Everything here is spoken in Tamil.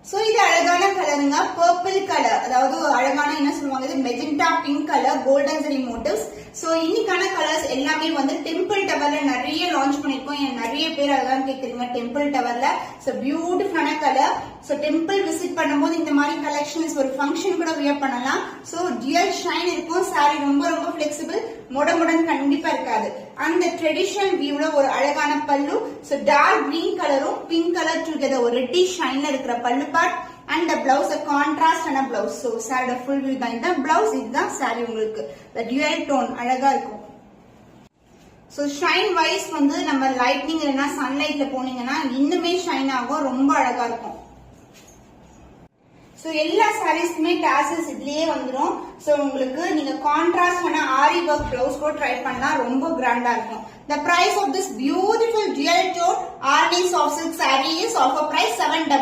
சோ இது அழகான கலருங்க, பர்பிள் கலர், அதாவது அழகான என்ன சொல்லுவாங்க, இது magenta pink colour, golden zari motives. So இன்னைக்கான கலர்ஸ் எல்லாமே வந்து டெம்பிள் டவர்ல நிறைய லான்ச் பண்ணிருக்கோம். நிறைய பேர் அதான் கேக்குறீங்க டெம்பிள் டவர்ல. சோ பியூட்டிஃபுல்லான கலர். சோ டெம்பிள் விசிட் பண்ணும்போது இந்த மாதிரி கலெக்ஷன்ஸ் ஒரு ஃபங்க்ஷன் கூட வியர் பண்ணலாம். சோ டியல் ஷைன் இருக்கும். சாரி ரொம்ப ரொம்ப பிளெக்சிபிள், முடன் கண்டிப்பா இருக்காது. அந்த ட்ரெடிஷனல் வியூல ஒரு அழகான பல்லு. சோ டார்க் கிரீன் கலரும் பிங்க் கலர் டுகெதர் ஒரு ரெட்டிஷ் ஷைன்ல இருக்கிற பல்லு பார்ட். அண்ட் பிளவுஸ் கான்ட்ராஸ்ட் ஆன பிளவுஸ். சோ சாரியோட ஃபுல் வியூ தான் இந்த பிளவுஸ். இதுதான் சாரி உங்களுக்கு டியூயல் டோன் அழகா இருக்கும். சோ ஷைன் வைஸ் வந்து நம்ம லைட்னிங் இல்லைன்னா சன்லைட்ல போனீங்கன்னா இன்னுமே ஷைன் ஆகும், ரொம்ப அழகா இருக்கும். சோ எல்லா சாரீஸ்க்குமே டாசல்ஸ் இதுலயே வந்துரும். சோ உங்களுக்கு நீங்க கான்ட்ராஸ்ட் ஆன ஆரி ஒர்க் பிளவுஸ் கூட ட்ரை பண்ணலாம், ரொம்ப கிராண்டா இருக்கும். The price of this beautiful dual tone Arni soft silk saree is offer price 7